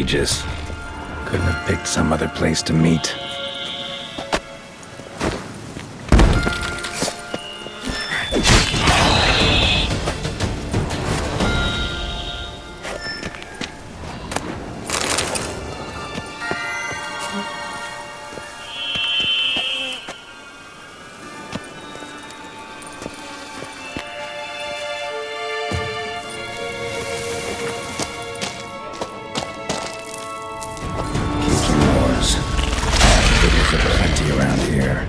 ages. Couldn't have picked some other place to meet. Plenty around here.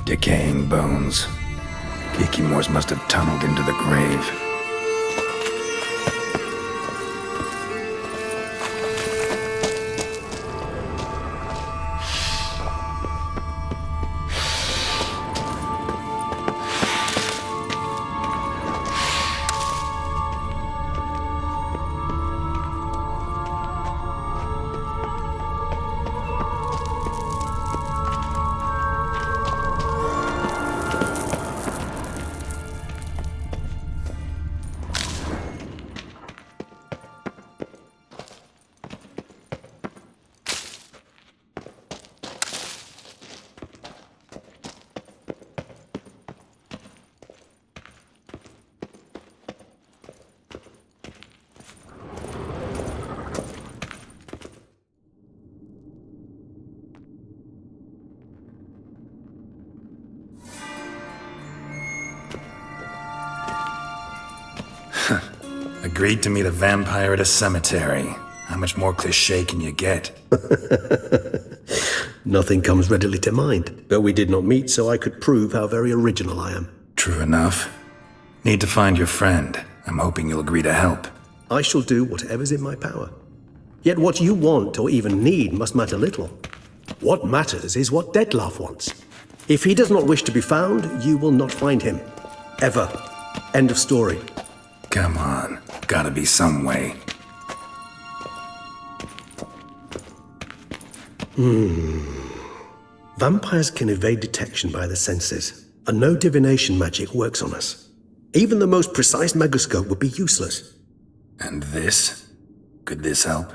Decaying bones. Kikimores must have tunneled into the grave. Agreed to meet a vampire at a cemetery. How much more cliché can you get? Nothing comes readily to mind, but we did not meet so I could prove how very original I am. True enough. Need to find your friend. I'm hoping you'll agree to help. I shall do whatever's in my power. Yet what you want or even need must matter little. What matters is what Dettlaff wants. If he does not wish to be found, you will not find him. Ever. End of story. Come on. Gotta be some way. Vampires can evade detection by the senses, and no divination magic works on us. Even the most precise megascope would be useless. And this? Could this help?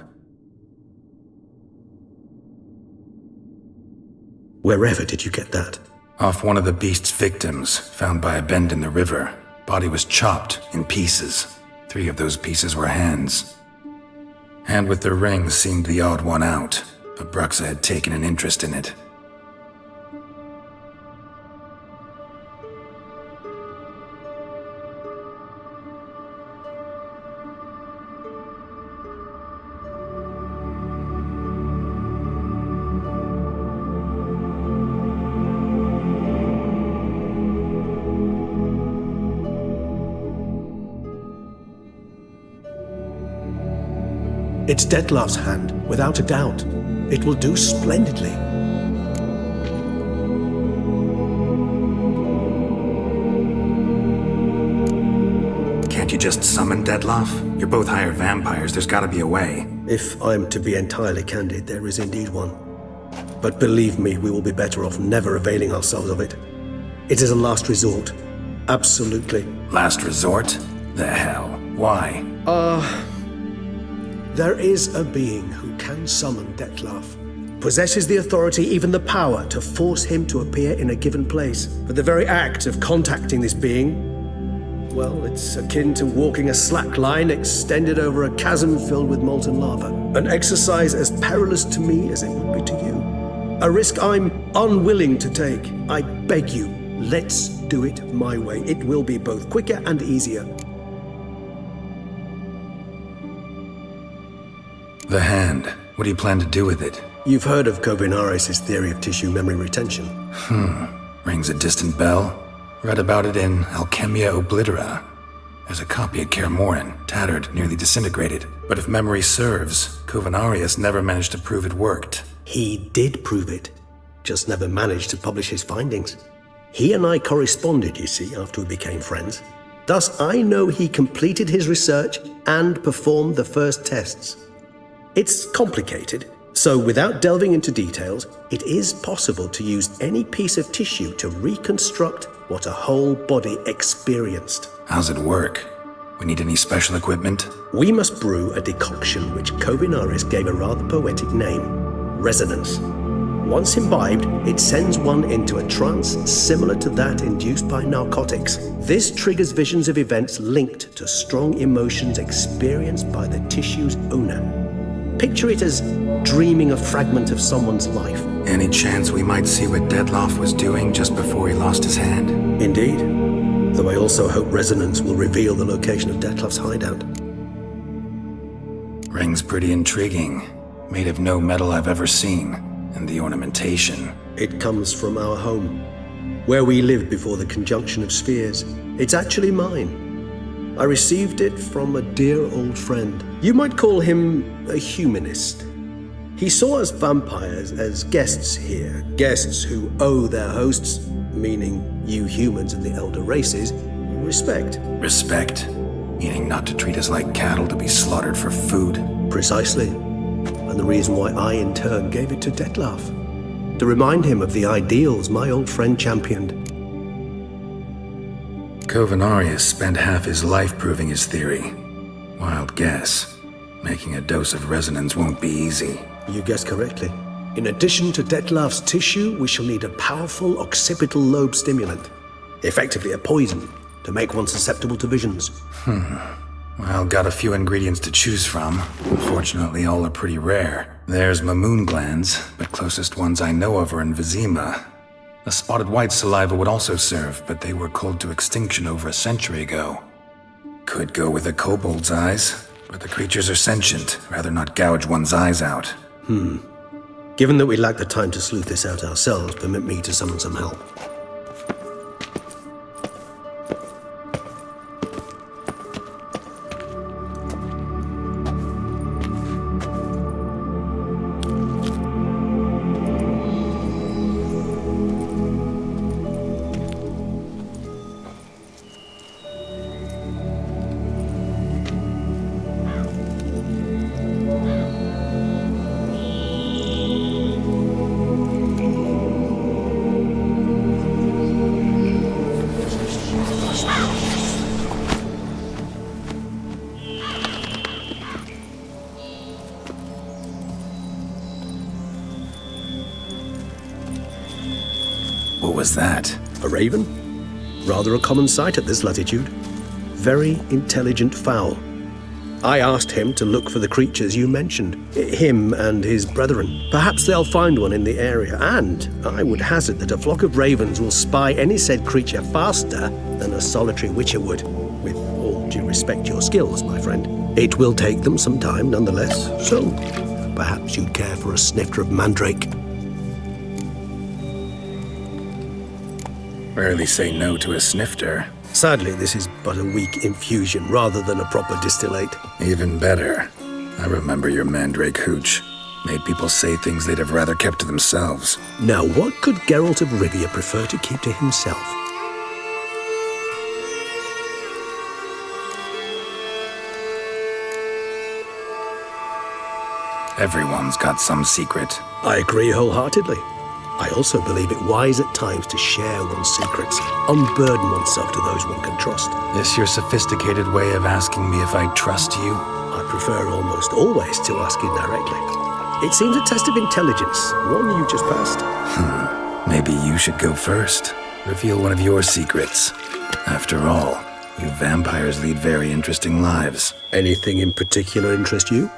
Wherever did you get that? Off one of the beast's victims, found by a bend in the river. Body was chopped in pieces. 3 of those pieces were hands. Hand with the ring seemed the odd one out, but Bruxa had taken an interest in it. It's Dettlaff's hand, without a doubt. It will do splendidly. Can't you just summon Dettlaff? You're both hired vampires, there's gotta be a way. If I'm to be entirely candid, there is indeed one. But believe me, we will be better off never availing ourselves of it. It is a last resort. Absolutely. Last resort? The hell? Why? There is a being who can summon Dettlaff. Possesses the authority, even the power, to force him to appear in a given place. But the very act of contacting this being, well, it's akin to walking a slack line extended over a chasm filled with molten lava. An exercise as perilous to me as it would be to you. A risk I'm unwilling to take. I beg you, let's do it my way. It will be both quicker and easier. The hand. What do you plan to do with it? You've heard of Kovinaris' theory of tissue memory retention. Rings a distant bell. Read about it in Alchemia Oblitera. There's a copy at Kaer Morhen, tattered, nearly disintegrated. But if memory serves, Covenarius never managed to prove it worked. He did prove it, just never managed to publish his findings. He and I corresponded, you see, after we became friends. Thus, I know he completed his research and performed the first tests. It's complicated, so without delving into details, it is possible to use any piece of tissue to reconstruct what a whole body experienced. How's it work? We need any special equipment? We must brew a decoction which Covenarius gave a rather poetic name, resonance. Once imbibed, it sends one into a trance similar to that induced by narcotics. This triggers visions of events linked to strong emotions experienced by the tissue's owner. Picture it as dreaming a fragment of someone's life. Any chance we might see what Dettlaff was doing just before he lost his hand? Indeed. Though I also hope resonance will reveal the location of Dettlaff's hideout. Ring's pretty intriguing. Made of no metal I've ever seen. And the ornamentation. It comes from our home, where we lived before the conjunction of spheres. It's actually mine. I received it from a dear old friend. You might call him a humanist. He saw us vampires as guests here, guests who owe their hosts, meaning you humans and the elder races, respect. Respect? Meaning not to treat us like cattle to be slaughtered for food? Precisely. And the reason why I, in turn, gave it to Dettlaff. To remind him of the ideals my old friend championed. Covenarius spent half his life proving his theory. Wild guess. Making a dose of resonance won't be easy. You guessed correctly. In addition to Dettlaff's tissue, we shall need a powerful occipital lobe stimulant. Effectively a poison, to make one susceptible to visions. Well, got a few ingredients to choose from. Unfortunately, all are pretty rare. There's Mamoon glands, but closest ones I know of are in Vizima. A spotted white saliva would also serve, but they were cold to extinction over a century ago. Could go with a kobold's eyes, but the creatures are sentient. Rather not gouge one's eyes out. Given that we lack the time to sleuth this out ourselves, permit me to summon some help. What was that? A raven? Rather a common sight at this latitude. Very intelligent fowl. I asked him to look for the creatures you mentioned, him and his brethren. Perhaps they'll find one in the area, and I would hazard that a flock of ravens will spy any said creature faster than a solitary witcher would. With all due respect to your skills, my friend. It will take them some time nonetheless, so perhaps you'd care for a snifter of mandrake. Rarely say no to a snifter. Sadly, this is but a weak infusion rather than a proper distillate. Even better. I remember your mandrake hooch. Made people say things they'd have rather kept to themselves. Now, what could Geralt of Rivia prefer to keep to himself? Everyone's got some secret. I agree wholeheartedly. I also believe it wise at times to share one's secrets, unburden oneself to those one can trust. This your sophisticated way of asking me if I trust you? I prefer almost always to ask indirectly. It seems a test of intelligence, one you just passed. Maybe you should go first. Reveal one of your secrets. After all, you vampires lead very interesting lives. Anything in particular interest you?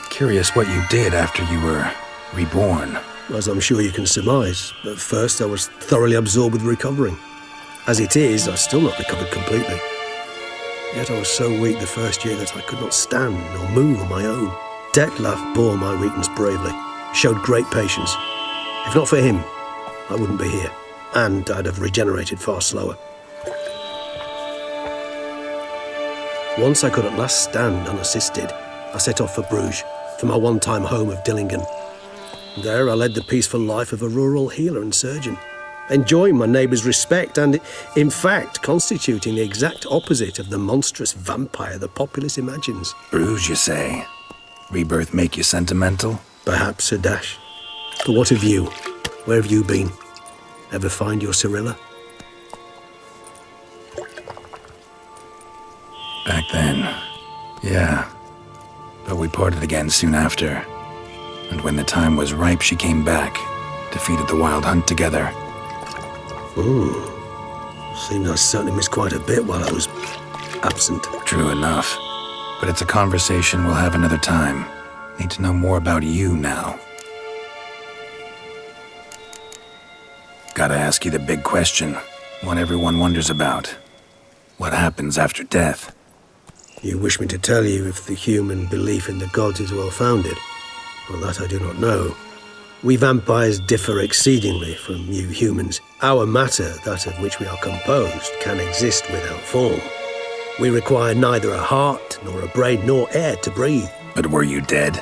Curious what you did after you were reborn. As I'm sure you can surmise, at first I was thoroughly absorbed with recovering. As it is, I've still not recovered completely. Yet I was so weak the first year that I could not stand or move on my own. Dettlaff bore my weakness bravely, showed great patience. If not for him, I wouldn't be here. and I'd have regenerated far slower. Once I could at last stand unassisted, I set off for Bruges, for my one-time home of Dillingen. There I led the peaceful life of a rural healer and surgeon, enjoying my neighbours' respect and, in fact, constituting the exact opposite of the monstrous vampire the populace imagines. Bruges, you say? Rebirth make you sentimental? Perhaps a dash. But what of you? Where have you been? Ever find your Cyrilla? Back then, yeah. But we parted again soon after. And when the time was ripe, she came back, defeated the Wild Hunt together. Seems I certainly missed quite a bit while I was absent. True enough. But it's a conversation we'll have another time. Need to know more about you now. Gotta ask you the big question, one everyone wonders about. What happens after death? You wish me to tell you if the human belief in the gods is well-founded? Well, that I do not know. We vampires differ exceedingly from you humans. Our matter, that of which we are composed, can exist without form. We require neither a heart, nor a brain, nor air to breathe. But were you dead?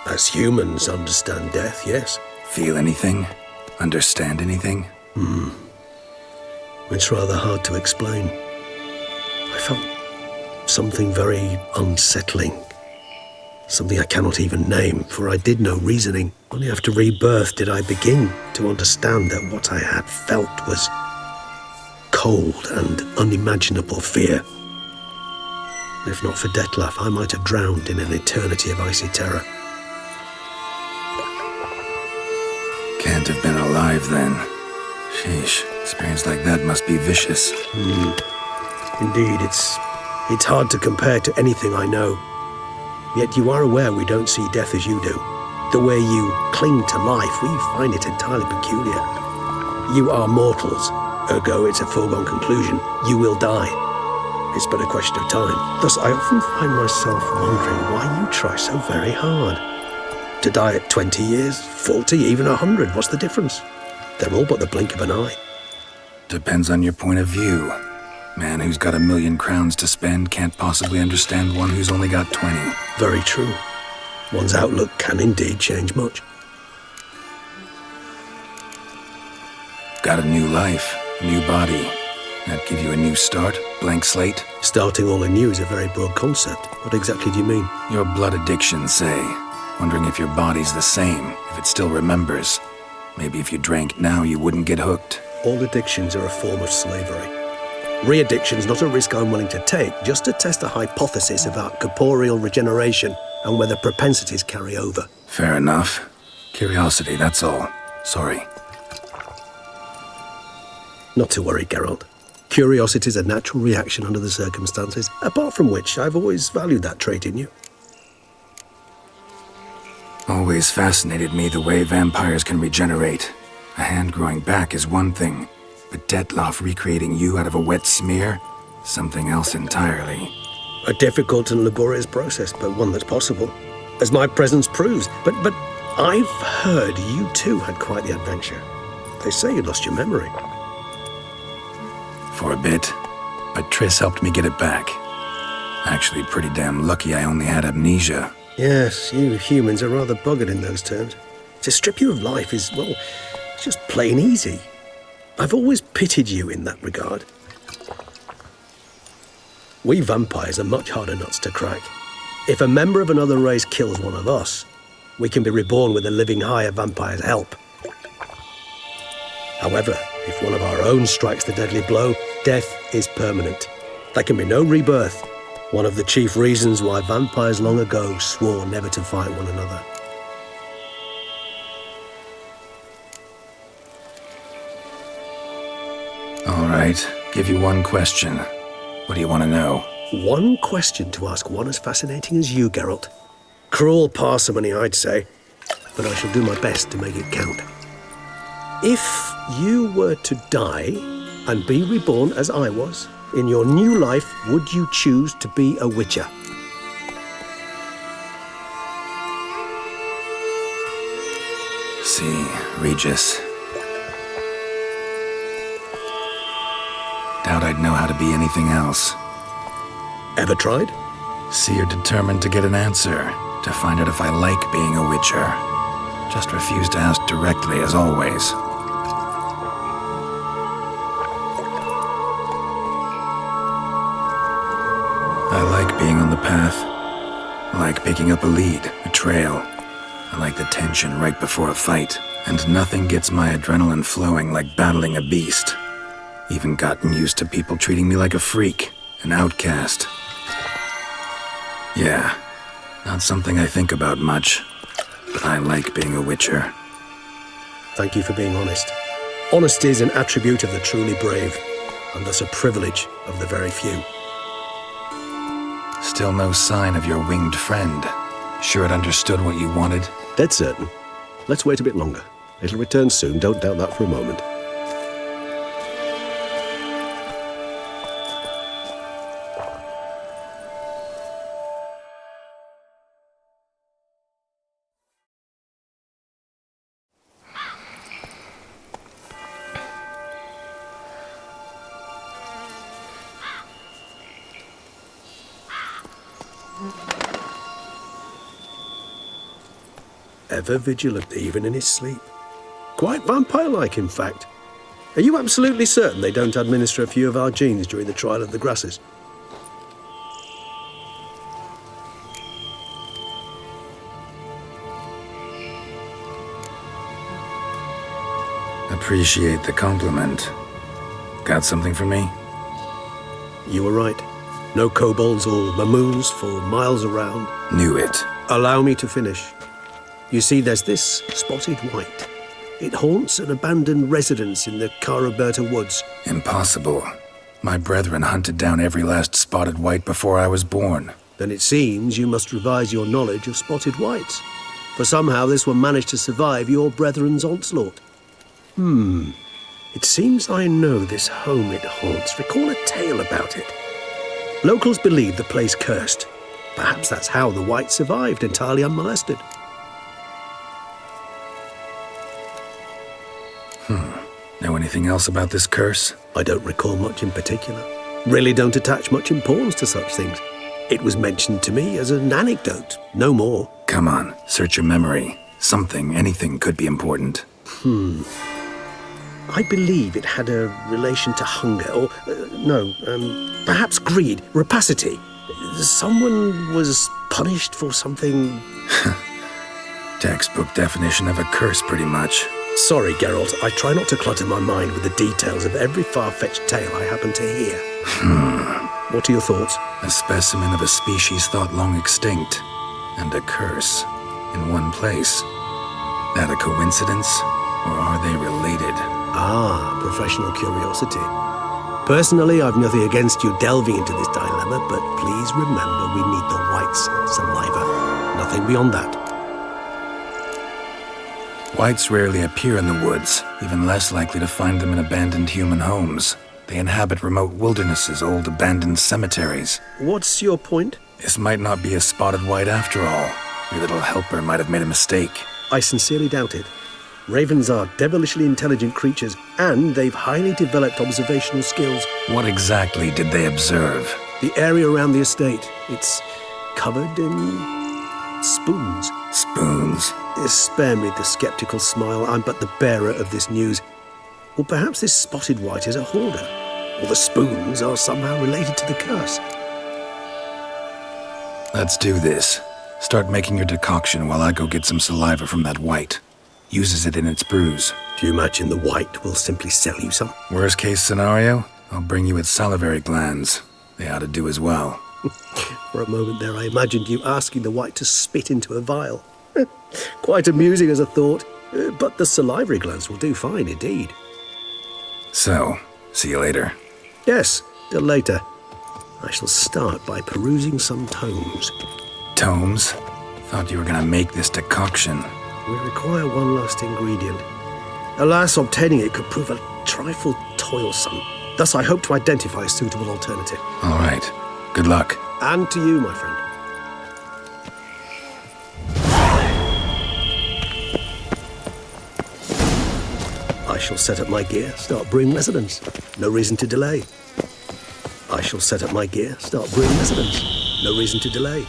As humans understand death, yes. Feel anything? Understand anything? It's rather hard to explain. I felt something very unsettling. Something I cannot even name, for I did no reasoning. Only after rebirth did I begin to understand that what I had felt was cold and unimaginable fear. If not for Detlef, I might have drowned in an eternity of icy terror. Can't have been alive then. Sheesh, experience like that must be vicious. Indeed, it's hard to compare to anything I know. Yet you are aware we don't see death as you do. The way you cling to life, we find it entirely peculiar. You are mortals, ergo it's a foregone conclusion. You will die. It's but a question of time. Thus, I often find myself wondering why you try so very hard. To die at 20 years, 40, even 100, what's the difference? They're all but the blink of an eye. Depends on your point of view. Man who's got 1,000,000 crowns to spend can't possibly understand one who's only got 20. Very true. One's outlook can indeed change much. Got a new life, a new body. That give you a new start, blank slate? Starting all anew is a very broad concept. What exactly do you mean? Your blood addiction, say. Wondering if your body's the same, if it still remembers. Maybe if you drank now, you wouldn't get hooked. All addictions are a form of slavery. Re-addiction's not a risk I'm willing to take, just to test a hypothesis about corporeal regeneration and whether propensities carry over. Fair enough. Curiosity, that's all. Sorry. Not to worry, Geralt. Curiosity is a natural reaction under the circumstances, apart from which I've always valued that trait in you. Always fascinated me the way vampires can regenerate. A hand growing back is one thing, but Detlef recreating you out of a wet smear? Something else entirely. A difficult and laborious process, but one that's possible, as my presence proves. But I've heard you too had quite the adventure. They say you lost your memory. For a bit, but Triss helped me get it back. Actually, pretty damn lucky I only had amnesia. Yes, you humans are rather buggered in those terms. To strip you of life is, well, it's just plain easy. I've always pitied you in that regard. We vampires are much harder nuts to crack. If a member of another race kills one of us, we can be reborn with a living higher vampire's help. However, if one of our own strikes the deadly blow, death is permanent. There can be no rebirth. One of the chief reasons why vampires long ago swore never to fight one another. All right, give you one question. What do you want to know? One question to ask one as fascinating as you, Geralt. Cruel parsimony, I'd say, but I shall do my best to make it count. If you were to die and be reborn as I was, in your new life, would you choose to be a witcher? See, Regis. I'd know how to be anything else. Ever tried? See, you're determined to get an answer, to find out if I like being a witcher. Just refuse to ask directly, as always. I like being on the path. I like picking up a lead, a trail. I like the tension right before a fight. And nothing gets my adrenaline flowing like battling a beast. Even gotten used to people treating me like a freak, an outcast. Yeah, not something I think about much, but I like being a witcher. Thank you for being honest. Honesty is an attribute of the truly brave, and thus a privilege of the very few. Still no sign of your winged friend. Sure it understood what you wanted? Dead certain. Let's wait a bit longer. It'll return soon, don't doubt that for a moment. Ever vigilant, even in his sleep. Quite vampire-like, in fact. Are you absolutely certain they don't administer a few of our genes during the trial of the grasses? Appreciate the compliment. Got something for me? You were right. No kobolds or mamoons for miles around. Knew it. Allow me to finish. You see, there's this spotted white. It haunts an abandoned residence in the Caraberta woods. Impossible. My brethren hunted down every last spotted white before I was born. Then it seems you must revise your knowledge of spotted whites. For somehow this one managed to survive your brethren's onslaught. It seems I know this home it haunts. Recall a tale about it. Locals believe the place cursed. Perhaps that's how the white survived entirely unmolested. Know anything else about this curse? I don't recall much in particular. Really don't attach much importance to such things. It was mentioned to me as an anecdote, no more. Come on, search your memory. Something, anything could be important. I believe it had a relation to hunger, or, perhaps greed, rapacity. Someone was punished for something... Textbook definition of a curse, pretty much. Sorry, Geralt, I try not to clutter my mind with the details of every far-fetched tale I happen to hear. What are your thoughts? A specimen of a species thought long extinct, and a curse, in one place. That a coincidence, or are they related? Ah, professional curiosity. Personally, I've nothing against you delving into this dilemma, but please remember we need the white's saliva. Nothing beyond that. Whites rarely appear in the woods, even less likely to find them in abandoned human homes. They inhabit remote wildernesses, old abandoned cemeteries. What's your point? This might not be a spotted white after all. Your little helper might have made a mistake. I sincerely doubt it. Ravens are devilishly intelligent creatures, and they've highly developed observational skills. What exactly did they observe? The area around the estate. It's covered in spoons. Spoons? Spare me the skeptical smile. I'm but the bearer of this news. Or perhaps this spotted white is a hoarder. Or the spoons are somehow related to the curse. Let's do this. Start making your decoction while I go get some saliva from that white. Uses it in its brews. Do you imagine the white will simply sell you some? Worst case scenario, I'll bring you its salivary glands. They ought to do as well. For a moment there, I imagined you asking the white to spit into a vial. Quite amusing as a thought, but the salivary glands will do fine indeed. So, see you later. Yes, till later. I shall start by perusing some tomes. Tomes? Thought you were gonna make this decoction. We require one last ingredient. Alas, obtaining it could prove a trifle toilsome. Thus, I hope to identify a suitable alternative. All right. Good luck. And to you, my friend. I shall set up my gear, start brewing residence. No reason to delay. I shall set up my gear, start brewing residence. No reason to delay.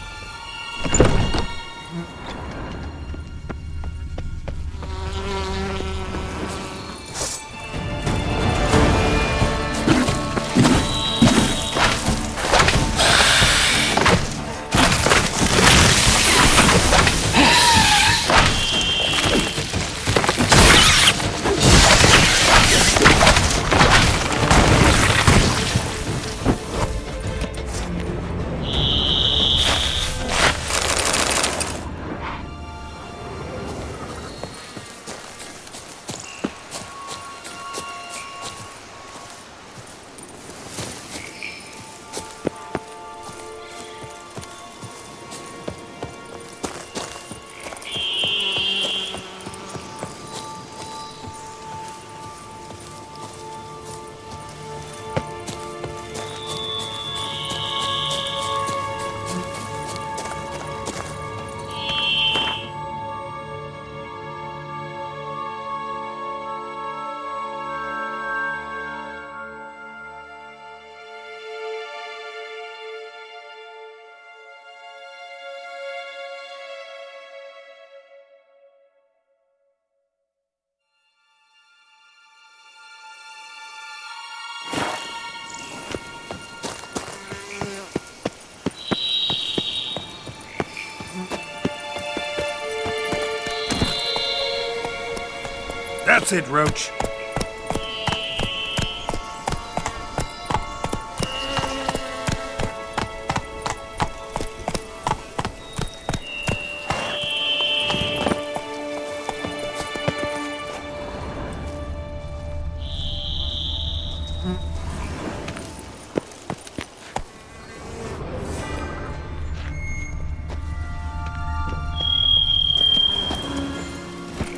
That's it, Roach.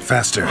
Faster.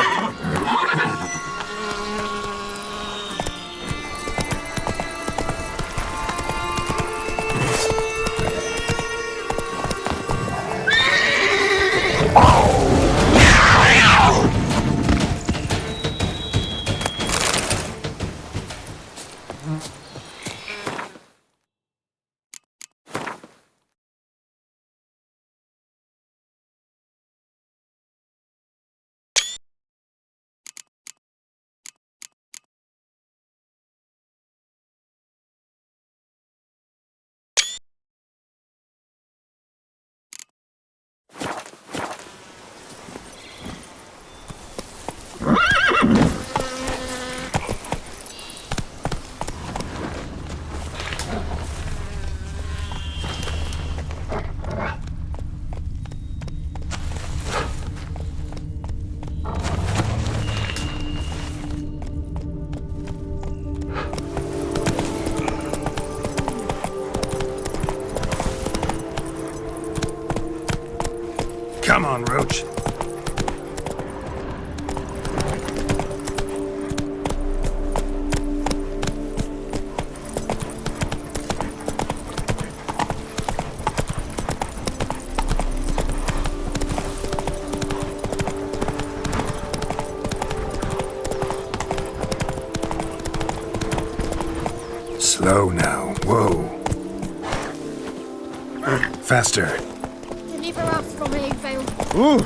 Come on, Roach. Slow now. Whoa. Faster. Deliver us from here, failed. Ooh!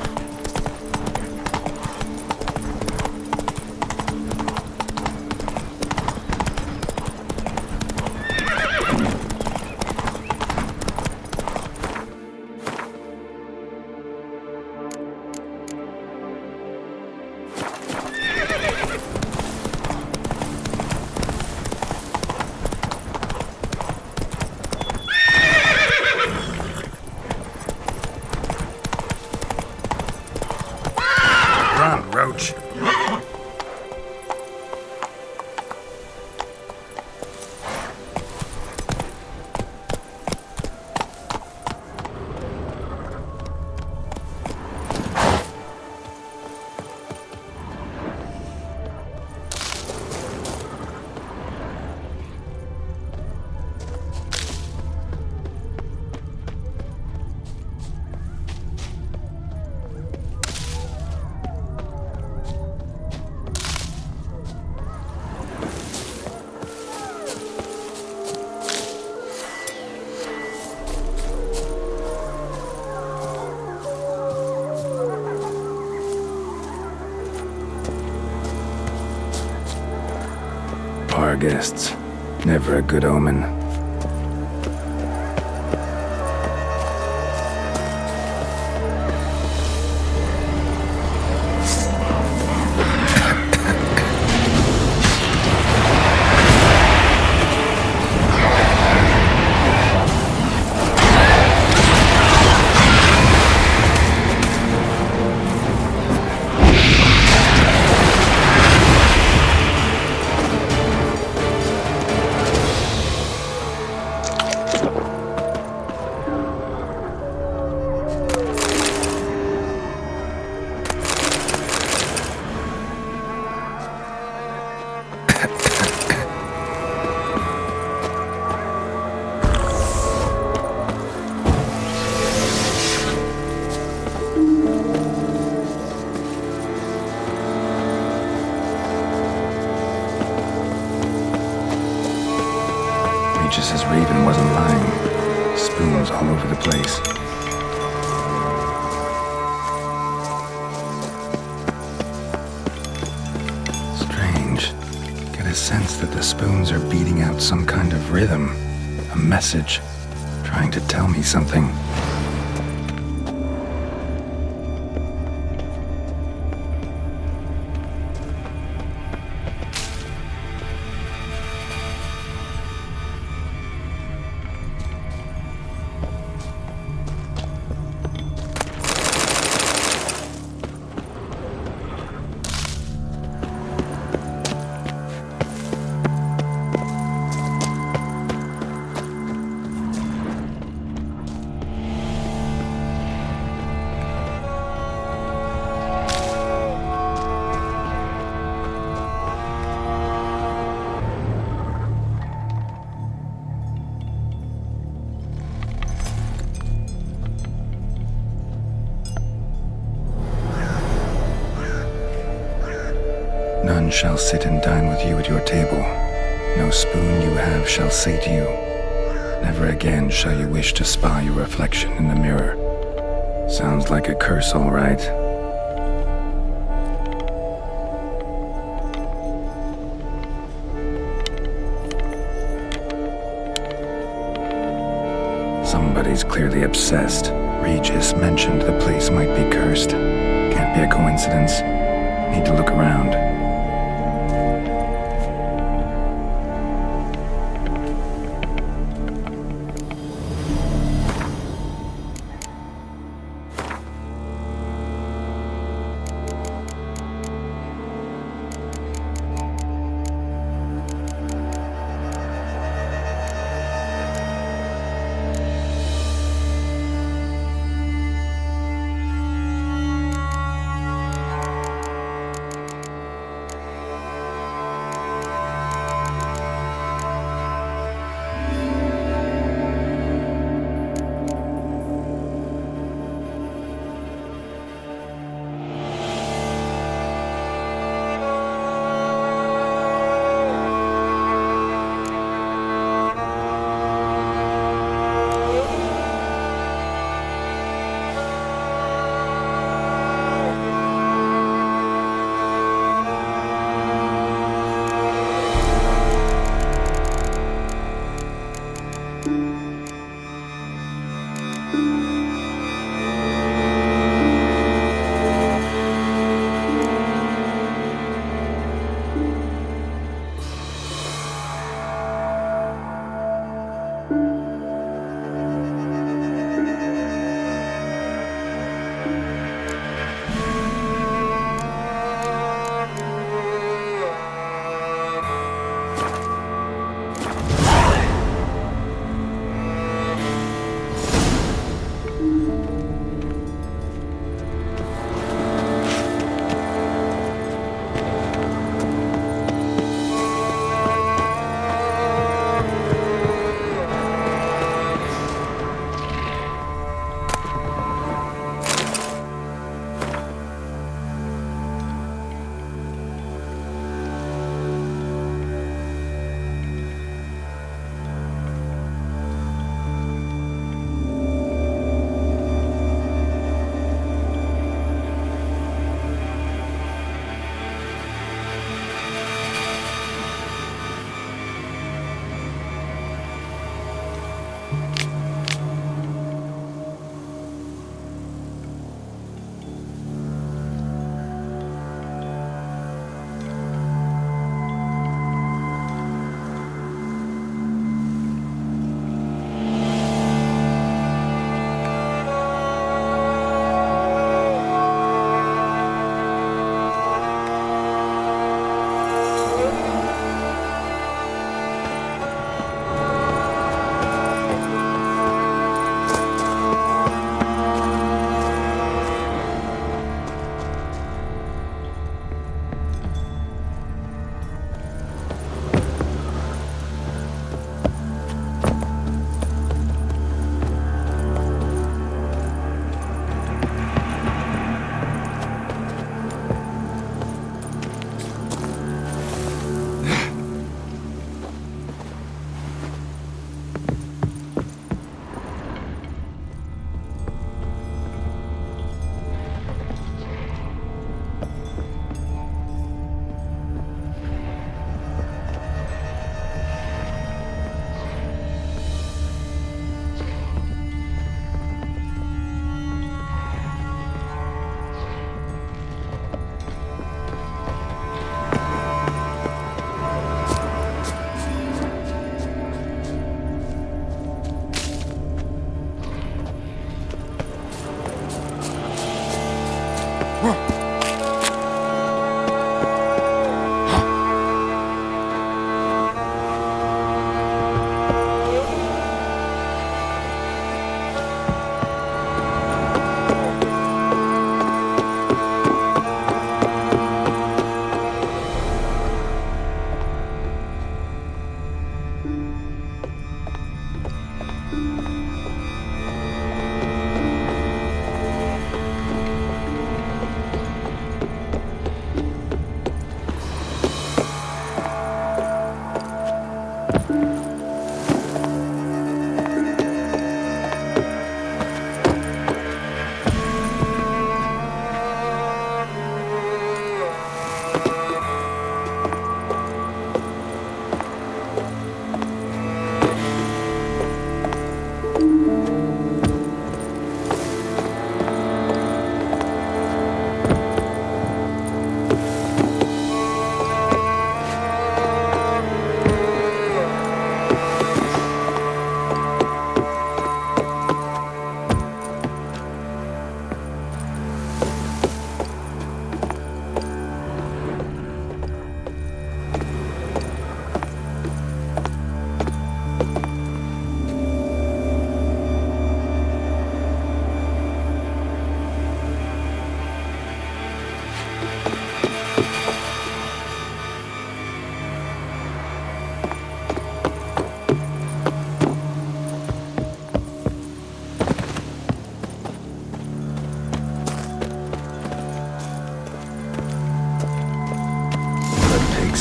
Run, Roach. our guests. Never a good omen. Regis' raven wasn't lying. Spoons all over the place. Strange. Get a sense that the spoons are beating out some kind of rhythm. A message. Trying to tell me something. None shall sit and dine with you at your table. No spoon you have shall sate you. Never again shall you wish to spy your reflection in the mirror. Sounds like a curse, all right. Somebody's clearly obsessed. Regis mentioned the place might be cursed. Can't be a coincidence. Need to look around.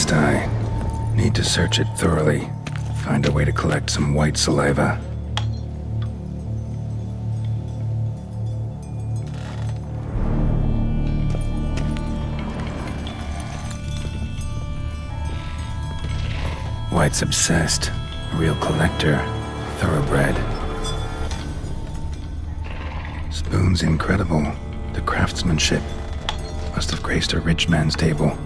Pigsty. Need to search it thoroughly. Find a way to collect some white saliva. White's obsessed. A real collector. Thoroughbred. Spoon's incredible. The craftsmanship. Must have graced a rich man's table.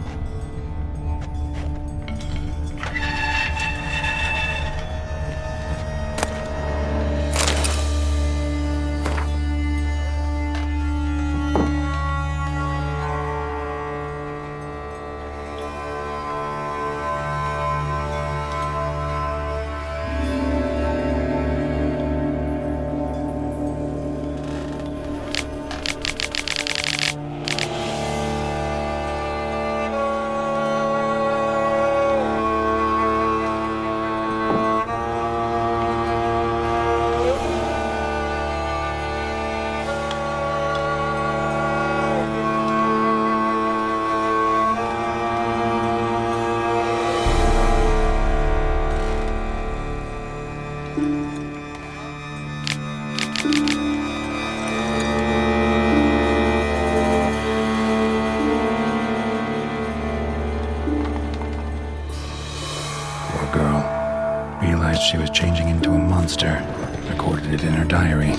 She was changing into a monster. Recorded it in her diary.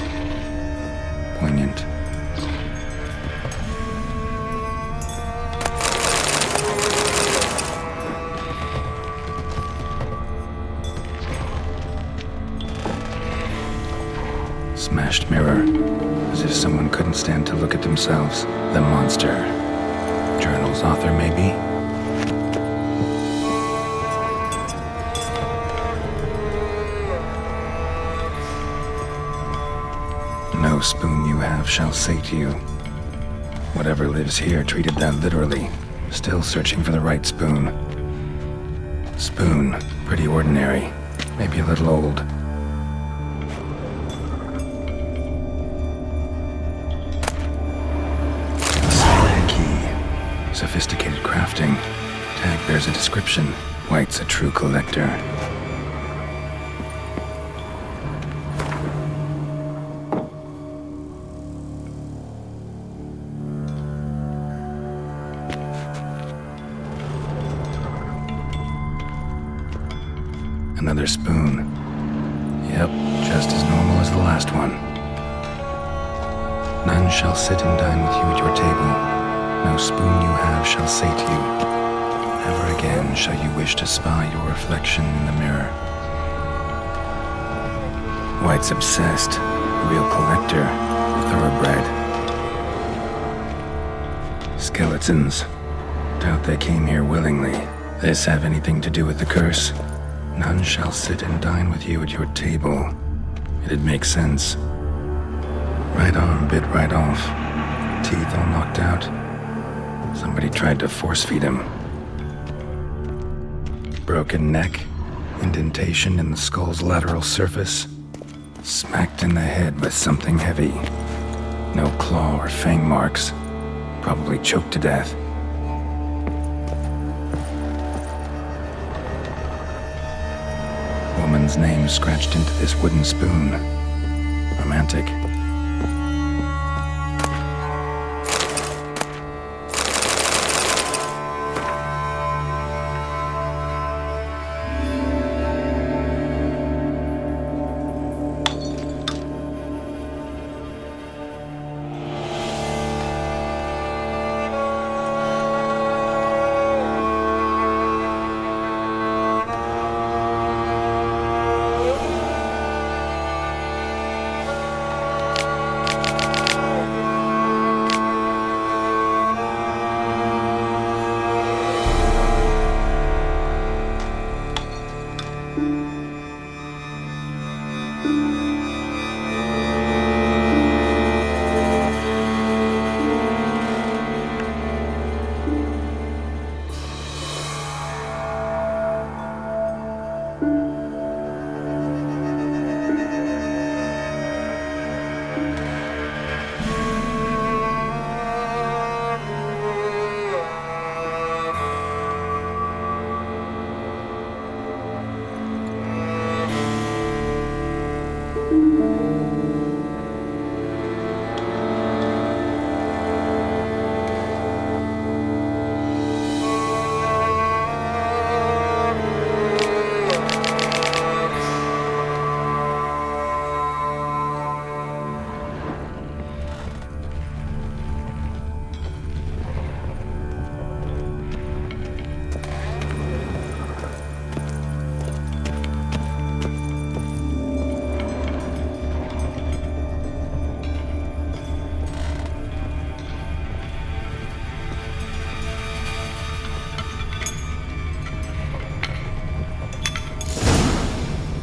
Poignant. Smashed mirror. As if someone couldn't stand to look at themselves. The monster. Journal's author, maybe? No spoon you have shall sate you. Whatever lives here treated that literally. Still searching for the right spoon. Spoon, pretty ordinary. Maybe a little old. Silent key. Sophisticated crafting. Tag bears a description. White's a true collector. Another spoon. Yep, just as normal as the last one. None shall sit and dine with you at your table. No spoon you have shall sate you. Never again shall you wish to spy your reflection in the mirror. White's obsessed. A real collector. Thoroughbred. Skeletons. Doubt they came here willingly. This have anything to do with the curse? None shall sit and dine with you at your table. It'd make sense. Right arm bit right off. Teeth all knocked out. Somebody tried to force feed him. Broken neck. Indentation in the skull's lateral surface. Smacked in the head with something heavy. No claw or fang marks. Probably choked to death. Woman's name scratched into this wooden spoon. Romantic.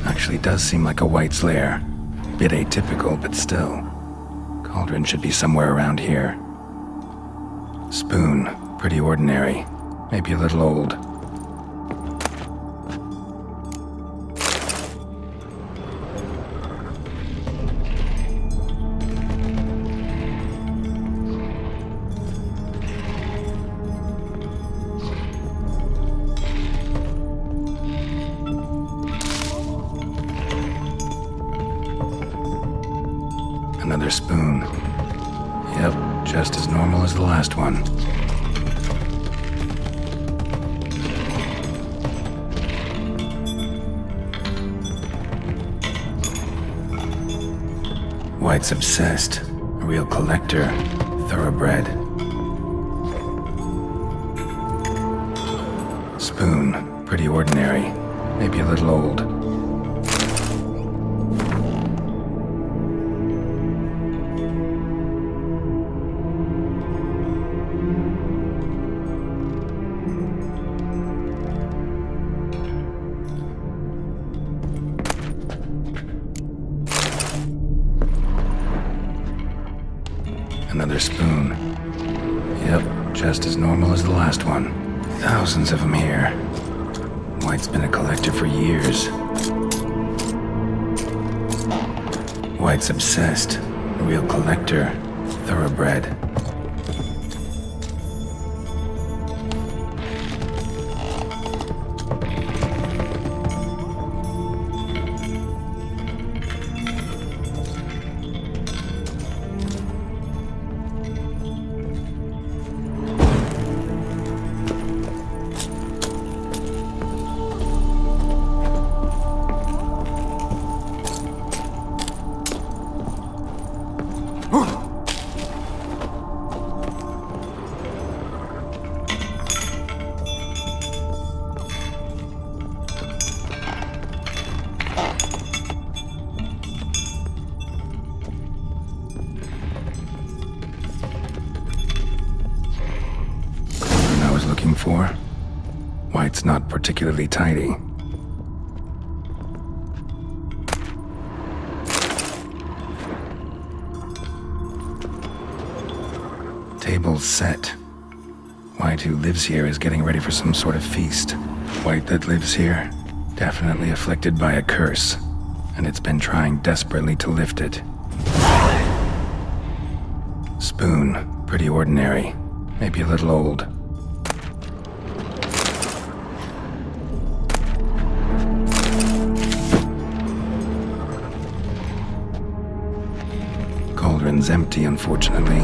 Actually does seem like a White's lair. Bit atypical, but still. Cauldron should be somewhere around here. Spoon, pretty ordinary. Maybe a little old. Another spoon. Yep, just as normal as the last one. White's obsessed. A real collector. Thoroughbred. Spoon. Pretty ordinary. Maybe a little old. Another spoon. Yep, just as normal as the last one. Thousands of them here. White's been a collector for years. White's obsessed. A real collector. Thoroughbred. looking for. Why it's not particularly tidy. Table's set. White who lives here is getting ready for some sort of feast. White that lives here, definitely afflicted by a curse, and it's been trying desperately to lift it. Spoon, pretty ordinary, maybe a little old. Cauldron's empty, unfortunately.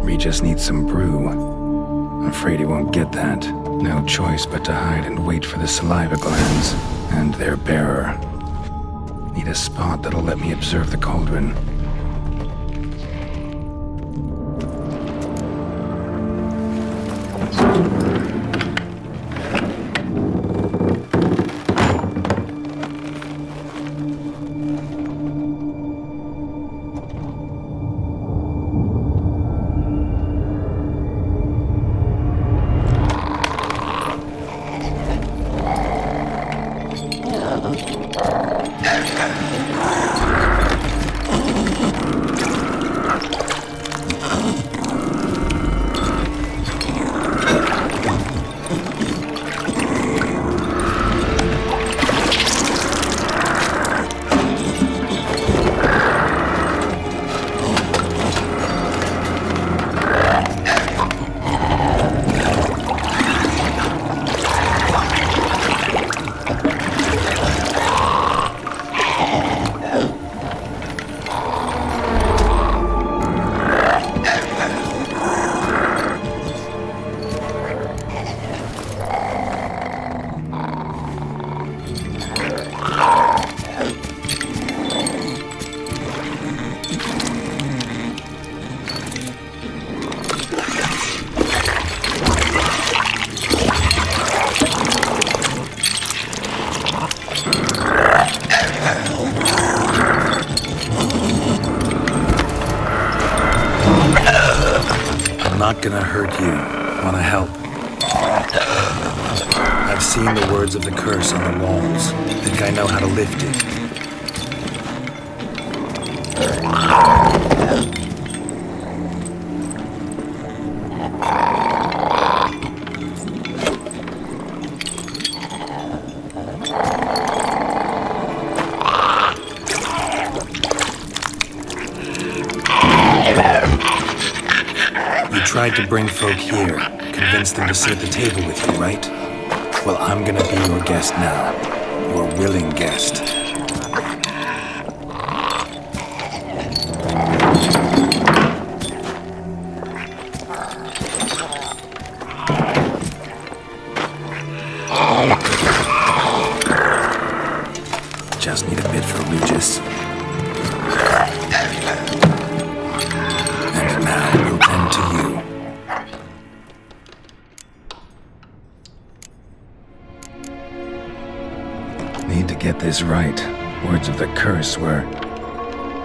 Regis needs some brew. I'm afraid he won't get that. No choice but to hide and wait for the saliva glands and their bearer. Need a spot that'll let me observe the cauldron. Not gonna hurt you. Wanna help? I've seen the words of the curse on the walls. Think I know how to lift it. Tried to bring folk here, convince them to sit at the table with you, right? Well, I'm gonna be your guest now. Your willing guest. Just need a bit for Regis. And now we'll tend to you. Need to get this right. Words of the curse were,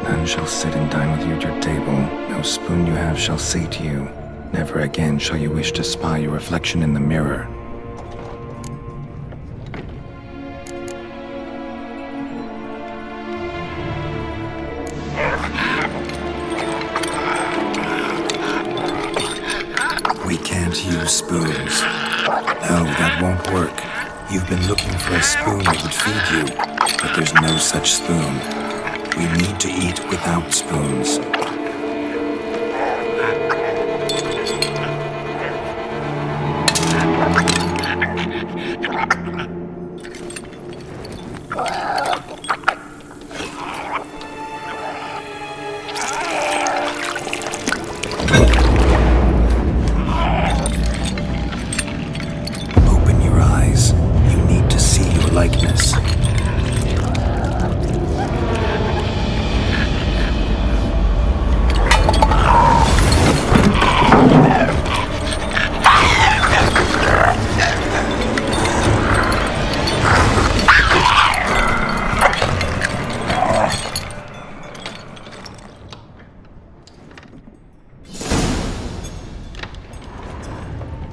none shall sit and dine with you at your table. No spoon you have shall sate you. Never again shall you wish to spy your reflection in the mirror. We can't use spoons. No, that won't work. You've been looking for a spoon that would feed you, but there's no such spoon. We need to eat without spoons. Likeness.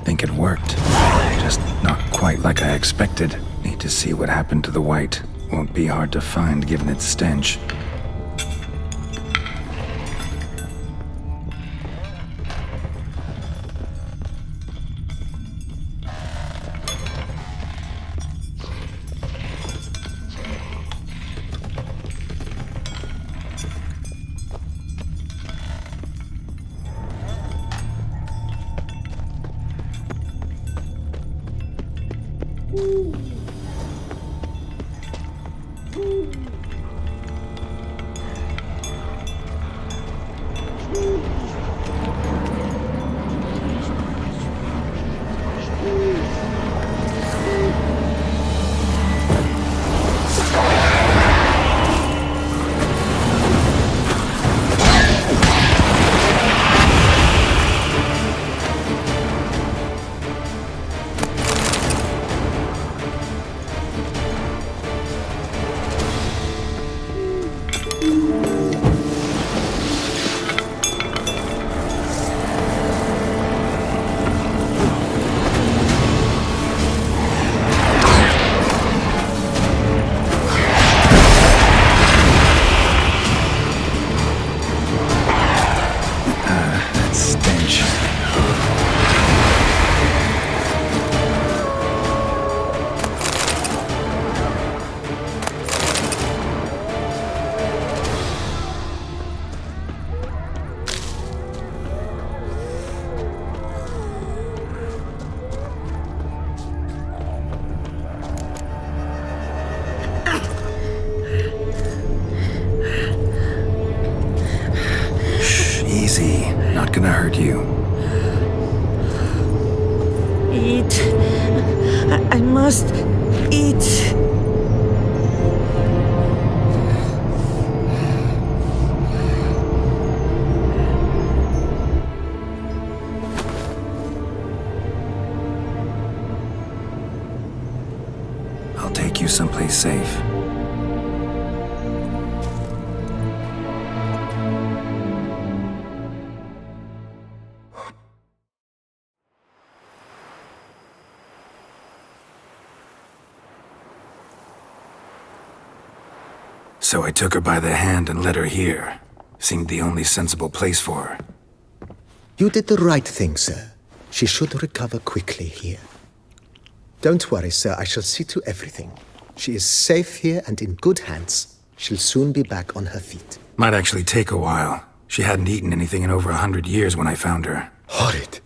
Think it worked. Just not quite like I expected. Need to see what happened to the white. Won't be hard to find given its stench. Gonna hurt you. Eat. I must eat. I'll take you someplace safe. So I took her by the hand and led her here. Seemed the only sensible place for her. You did the right thing, sir. She should recover quickly here. Don't worry, sir. I shall see to everything. She is safe here and in good hands. She'll soon be back on her feet. Might actually take a while. She hadn't eaten anything in over 100 years when I found her. Horrid.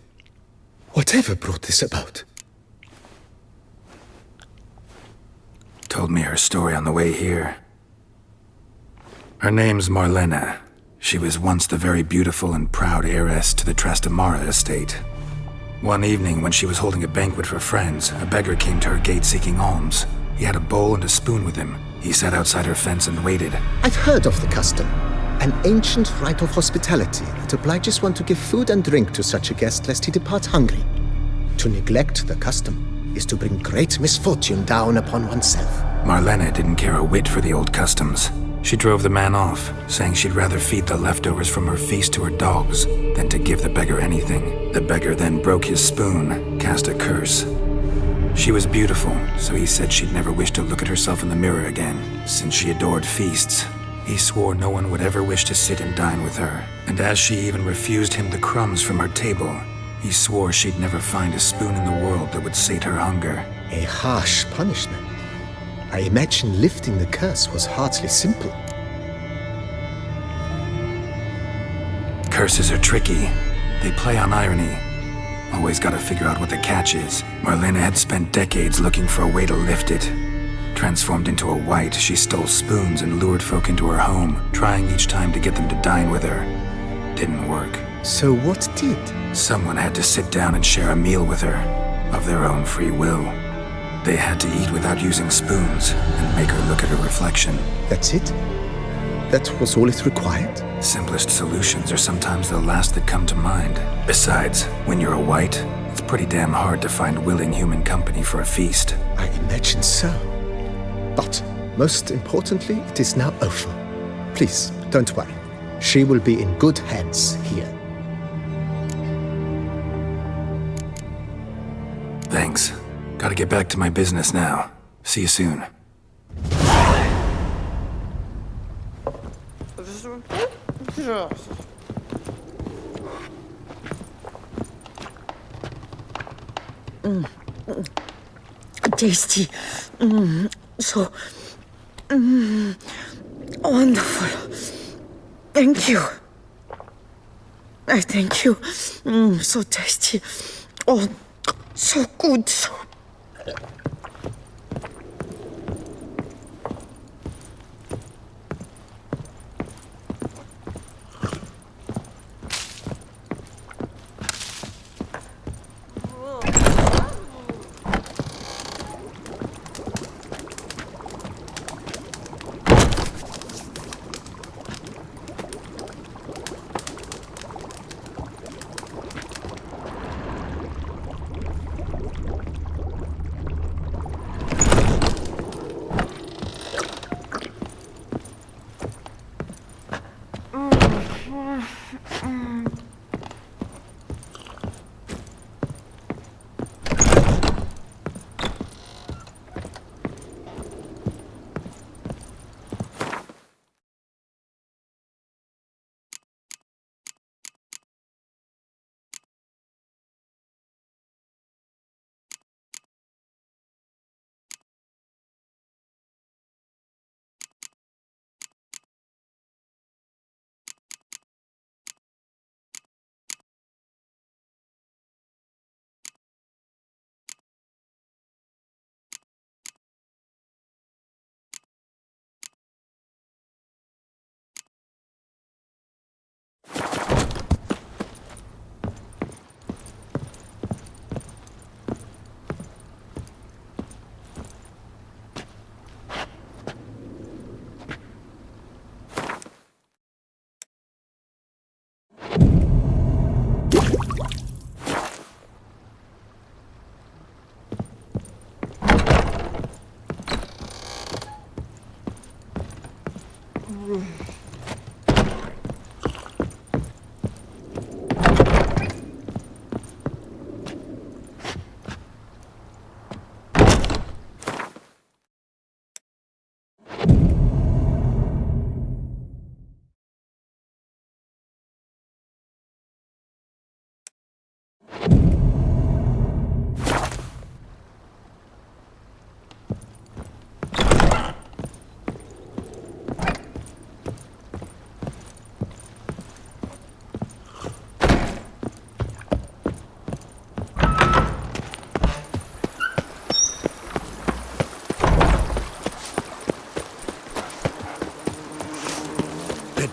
Whatever brought this about? Told me her story on the way here. Her name's Marlena. She was once the very beautiful and proud heiress to the Trastamara estate. One evening, when she was holding a banquet for friends, a beggar came to her gate seeking alms. He had a bowl and a spoon with him. He sat outside her fence and waited. I've heard of the custom. An ancient rite of hospitality that obliges one to give food and drink to such a guest lest he depart hungry. To neglect the custom is to bring great misfortune down upon oneself. Marlena didn't care a whit for the old customs. She drove the man off, saying she'd rather feed the leftovers from her feast to her dogs than to give the beggar anything. The beggar then broke his spoon, cast a curse. She was beautiful, so he said she'd never wish to look at herself in the mirror again. Since she adored feasts, he swore no one would ever wish to sit and dine with her. And as she even refused him the crumbs from her table, he swore she'd never find a spoon in the world that would sate her hunger. A harsh punishment. I imagine lifting the curse was hardly simple. Curses are tricky. They play on irony. Always gotta figure out what the catch is. Marlena had spent decades looking for a way to lift it. Transformed into a white, she stole spoons and lured folk into her home, trying each time to get them to dine with her. Didn't work. So what did? Someone had to sit down and share a meal with her, of their own free will. They had to eat without using spoons and make her look at her reflection. That's it? That was all it required? Simplest solutions are sometimes the last that come to mind. Besides, when you're a white, it's pretty damn hard to find willing human company for a feast. I imagine so. But, most importantly, it is now over. Please, don't worry. She will be in good hands here. Thanks. Gotta get back to my business now. See you soon. Tasty. So wonderful. Thank you. I thank you. So tasty. Oh, so good.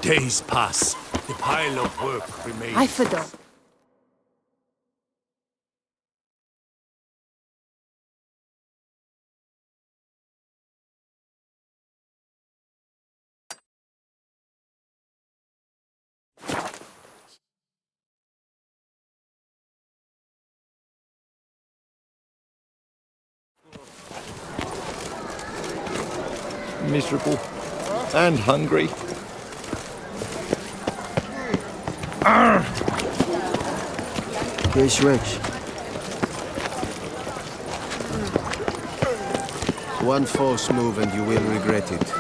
Days pass. The pile of work remains. I forgot. Miserable and hungry. Here's Rich. One false move and you will regret it.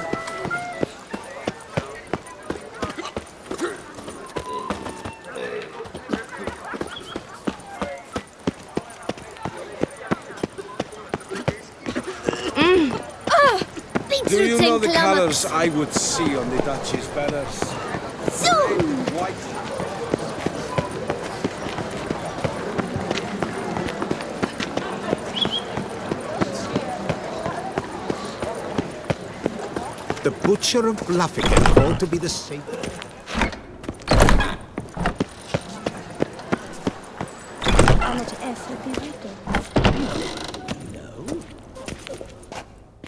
Do you know the colors I would see on the Duchy's banners? Zoom! White. The Butcher of Bluffican ought to be the same.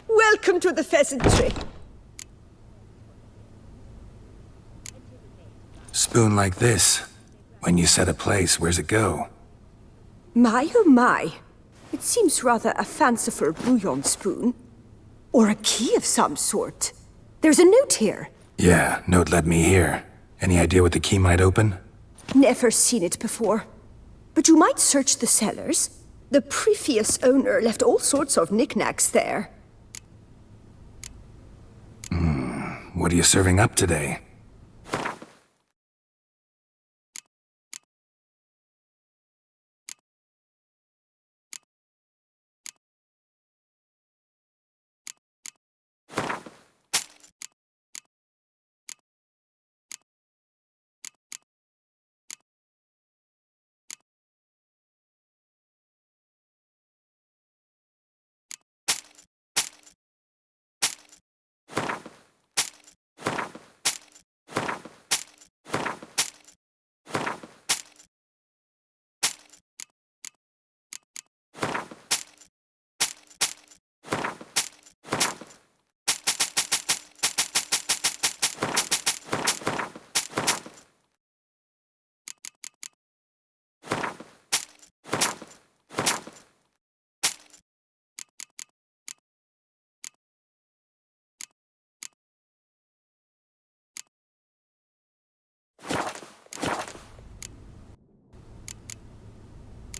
Welcome to the pheasantry. Spoon like this. When you set a place, where's it go? My oh my. It seems rather a fanciful bouillon spoon. Or a key of some sort. There's a note here. Yeah, note led me here. Any idea what the key might open? Never seen it before. But you might search the cellars. The previous owner left all sorts of knickknacks there. What are you serving up today?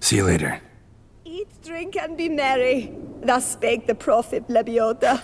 See you later. Eat, drink, and be merry. Thus spake the prophet Lebioda.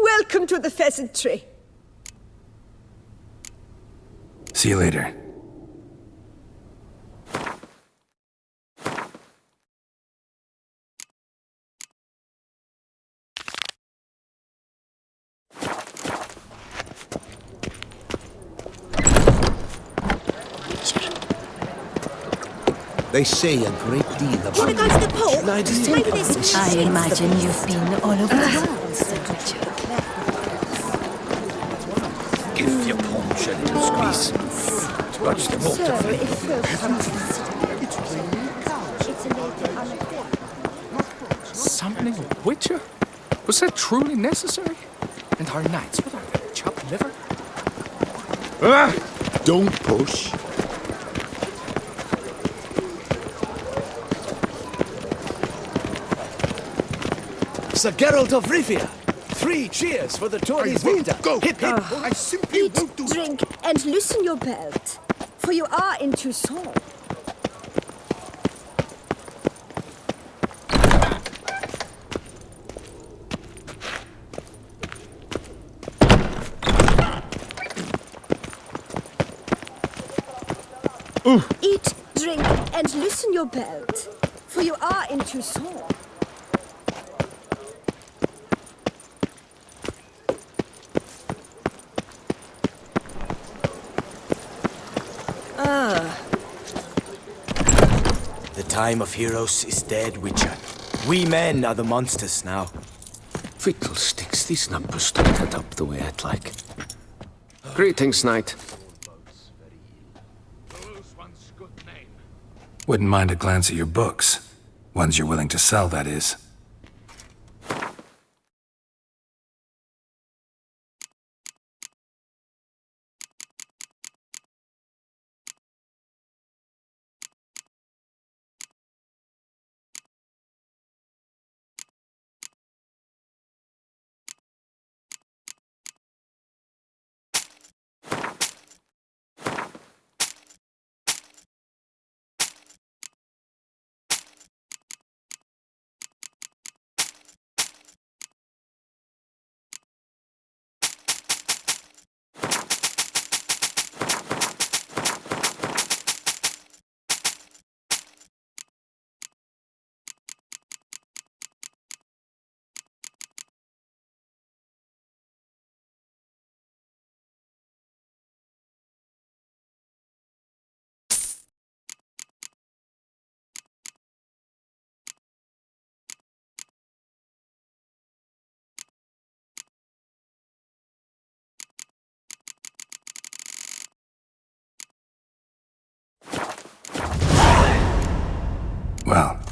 Welcome to the pheasantry. See you later. They say a great deal about Wanna go to the pool? Maybe there's some I imagine you've been all over the world, Sir Richard. Give your paunch a little squeeze. Touch the water. So, if folk come to consider it's a lady unacquainted. Summoning a witcher? Was that truly necessary? And our knights with our chopped liver? Don't push. Sir Geralt of Rivia! 3 cheers for the Tories Winter! Go! Hip hip! I simply Eat, won't do it. drink, and loosen your belt, for you are in Toussaint. Eat, drink, and loosen your belt, for you are in Toussaint. The time of heroes is dead, Witcher. We men are the monsters now. Fiddlesticks, these numbers don't add up the way I'd like. Greetings, knight. Wouldn't mind a glance at your books. Ones you're willing to sell, that is.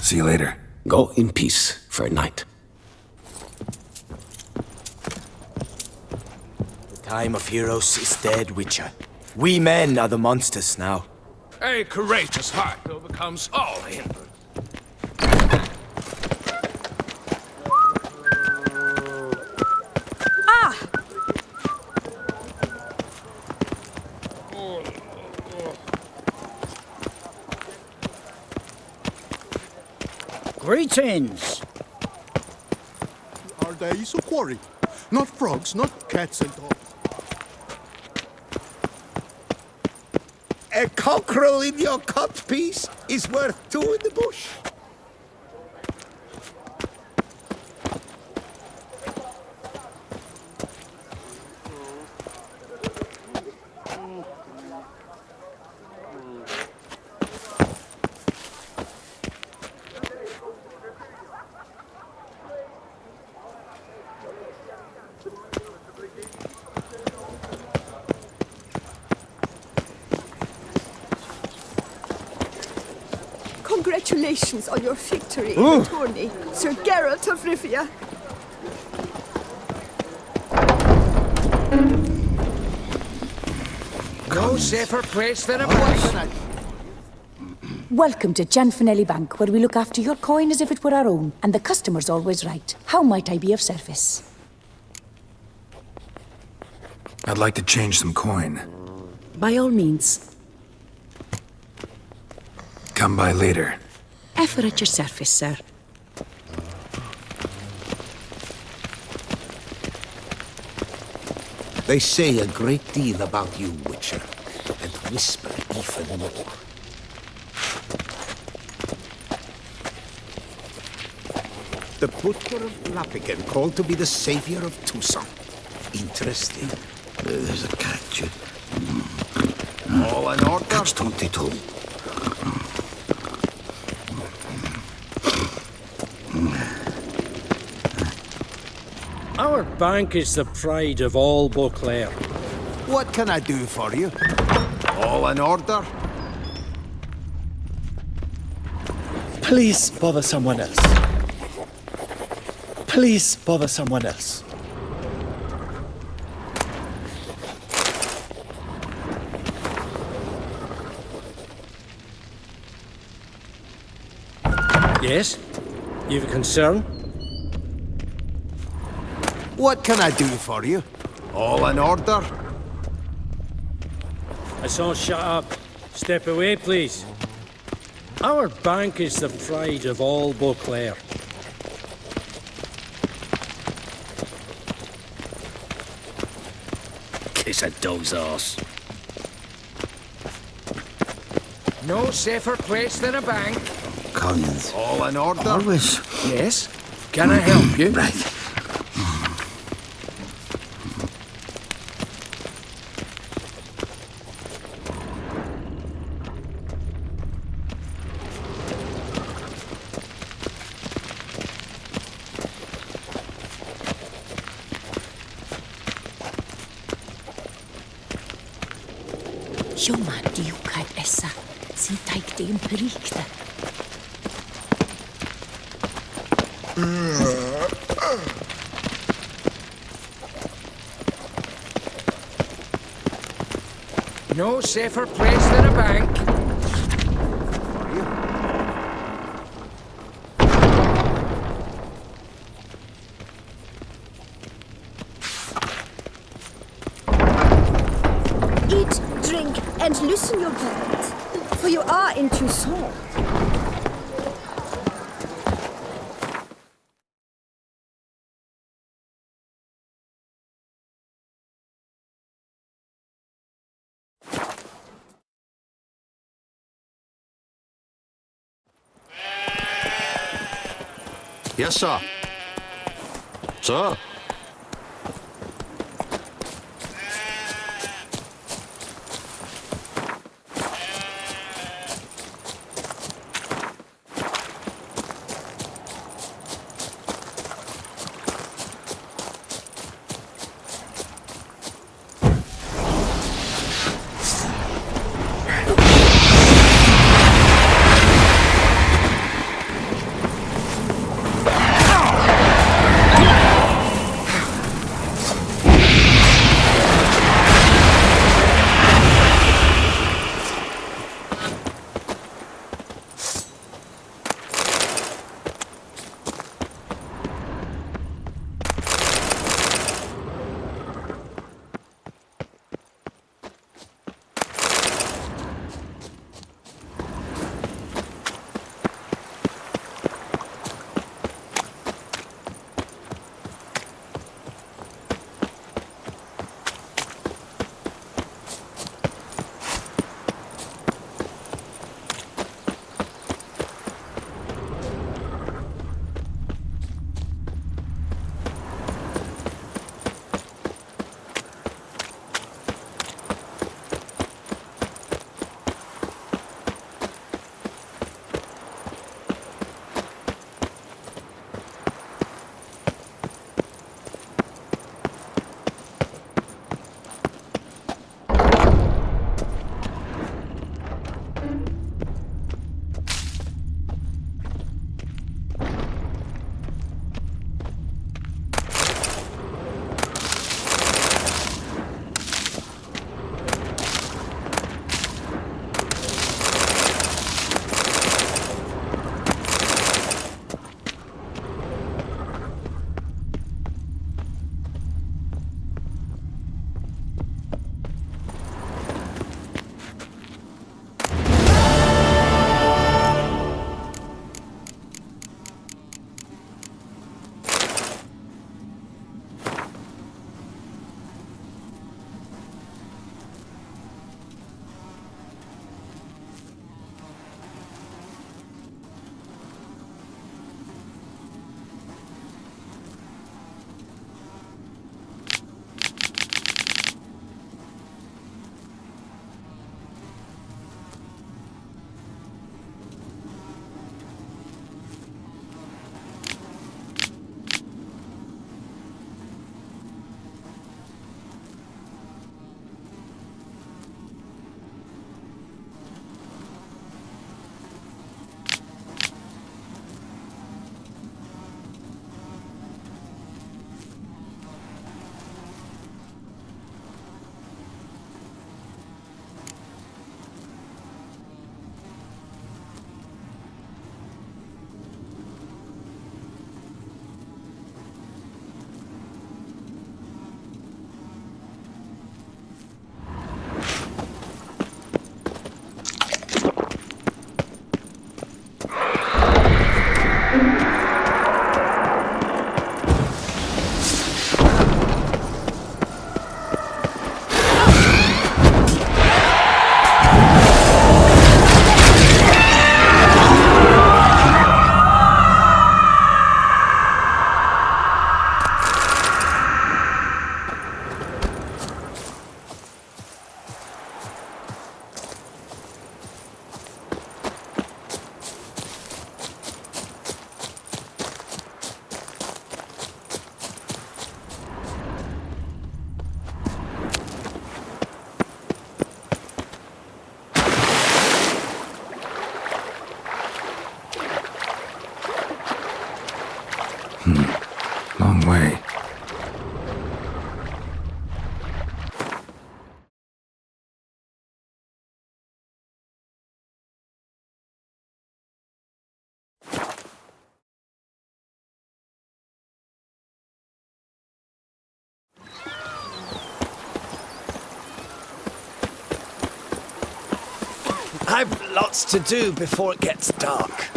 See you later. Go in peace for a night. The time of heroes is dead, Witcher. We men are the monsters now. A courageous heart overcomes all hindrance. Greetings! Are they so quarry? Not frogs, not cats and dogs. A cockerel in your cut piece is worth two in the bush. Congratulations on your victory in the tourney, Sir Geralt of Rivia. No safer place than a bush. Welcome to Gianfinelli Bank, where we look after your coin as if it were our own, and the customer's always right. How might I be of service? I'd like to change some coin. By all means. Come by later. Ever at your service, sir. They say a great deal about you, Witcher, and whisper even more. The butcher of Lappigan called to be the savior of Toussaint. Interesting. There's a catch. All in order? Catch 22. Our bank is the pride of all Beauclair. What can I do for you? All in order? Please bother someone else. Please bother someone else. Yes? You've a concern? What can I do for you? All in order? I saw shut up. Step away, please. Our bank is the pride of all Beauclair. Kiss a dog's arse. No safer place than a bank. Cons. All in order? Always. Yes? Can I help you? Right. Sjoma diukar essa, sin teikte in perikte. No safer place than a bank. Eat, drink, and loosen your belt, for you are in Toussaint. Yes, sir. Sir. Long way. I've lots to do before it gets dark.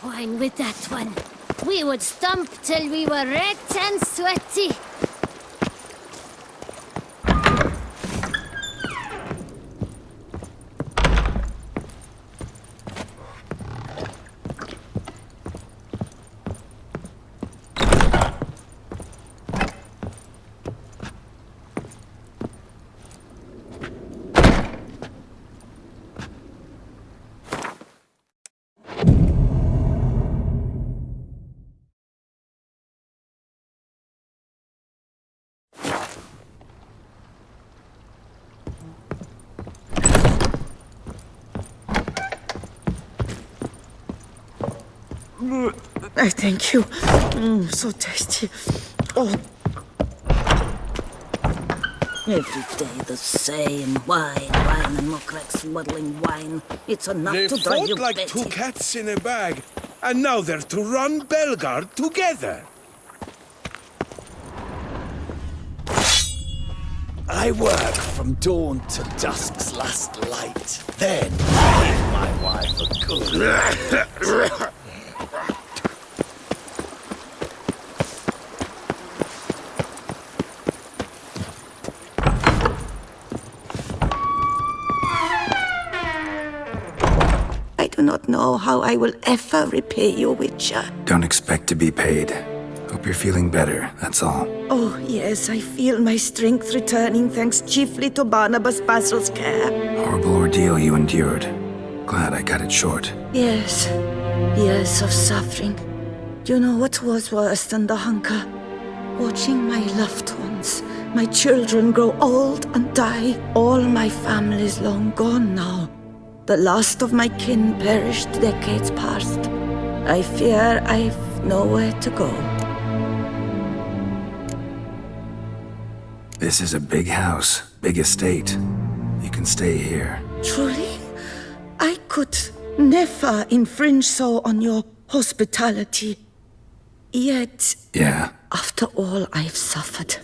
Wine with that one. We would stomp till we were red and sweaty. I thank you. So tasty. Oh. Every day the same. Wine, and more cracks muddling wine. It's enough They to drive you fought like batty. two cats in a bag, and now they're to run Belgard together. I work from dawn to dusk's last light. Then leave my wife a good. I do not know how I will ever repay you, Witcher. Don't expect to be paid. Hope you're feeling better, that's all. Oh, yes, I feel my strength returning thanks chiefly to Barnabas Basil's care. Horrible ordeal you endured. Glad I cut it short. Yes, years of suffering. Do you know what was worse than the hunger? Watching my loved ones, my children grow old and die. All my family's long gone now. The last of my kin perished decades past. I fear I've nowhere to go. This is a big house, big estate. You can stay here. Truly? I could never infringe so on your hospitality. Yet, Yeah. after all I've suffered,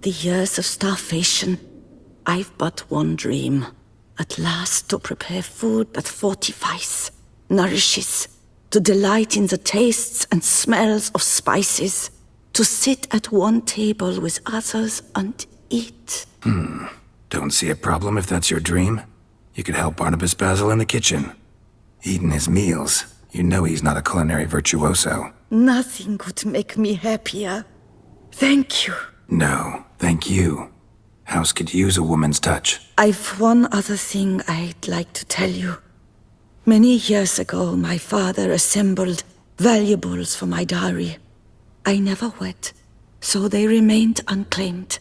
the years of starvation, I've but one dream. At last to prepare food that fortifies, nourishes, to delight in the tastes and smells of spices, to sit at one table with others and eat. Don't see a problem if that's your dream. You could help Barnabas Basil in the kitchen. Eating his meals. You know he's not a culinary virtuoso. Nothing could make me happier. Thank you. No, thank you. House could use a woman's touch. I've one other thing I'd like to tell you. Many years ago, my father assembled valuables for my dowry. I never wed, so they remained unclaimed.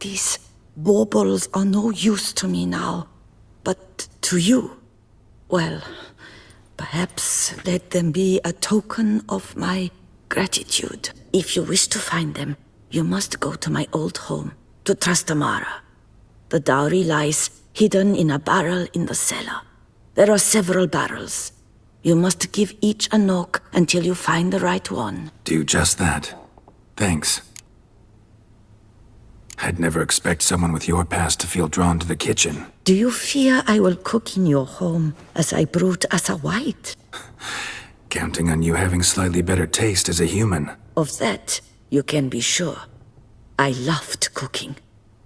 These baubles are no use to me now, but to you, well, perhaps let them be a token of my gratitude. If you wish to find them, you must go to my old home, to Trastamara. The dowry lies hidden in a barrel in the cellar. There are several barrels. You must give each a knock until you find the right one. Do just that. Thanks. I'd never expect someone with your past to feel drawn to the kitchen. Do you fear I will cook in your home as I brewed as a white? Counting on you having slightly better taste as a human. Of that, you can be sure. I loved cooking,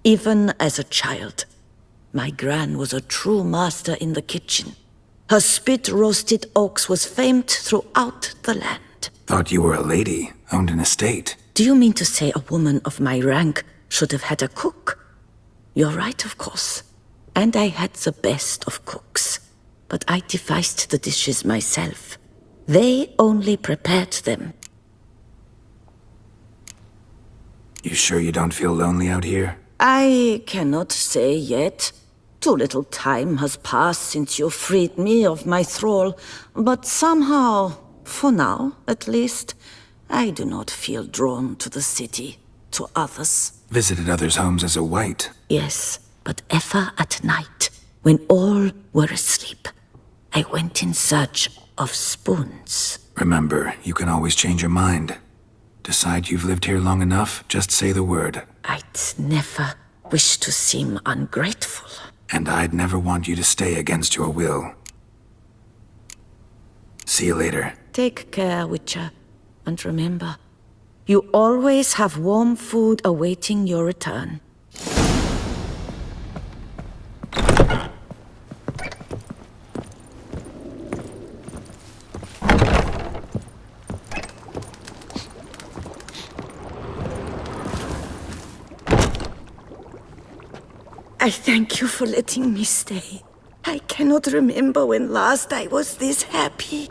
even as a child. My gran was a true master in the kitchen. Her spit-roasted ox was famed throughout the land. Thought you were a lady, owned an estate. Do you mean to say a woman of my rank should have had a cook? You're right, of course. And I had the best of cooks. But I devised the dishes myself. They only prepared them. You sure you don't feel lonely out here? I cannot say yet. Too little time has passed since you freed me of my thrall, but somehow, for now at least, I do not feel drawn to the city, to others. Visited others' homes as a white? Yes, but ever at night, when all were asleep, I went in search of spoons. Remember, you can always change your mind. Decide you've lived here long enough, just say the word. I'd never wish to seem ungrateful. And I'd never want you to stay against your will. See you later. Take care, Witcher. And remember, you always have warm food awaiting your return. I thank you for letting me stay. I cannot remember when last I was this happy.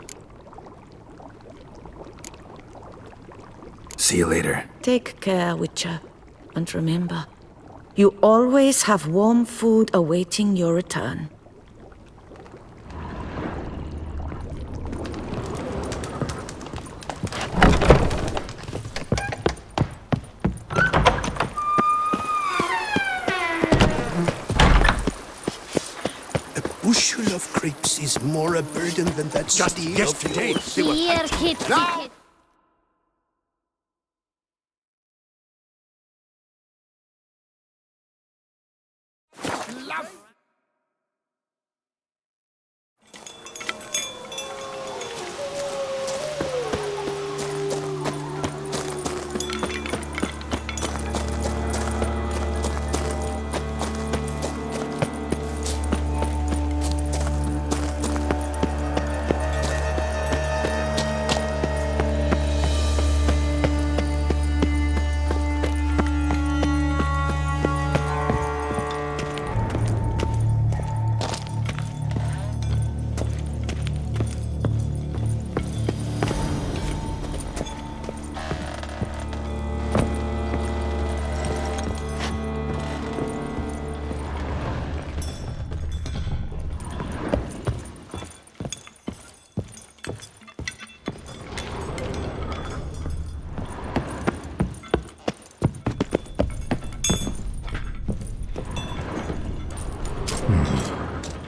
See you later. Take care, Witcher. And remember, you always have warm food awaiting your return. Bushel of grapes is more a burden than that Just steel yesterday, of yours. they were Here, fighting. kid. Now!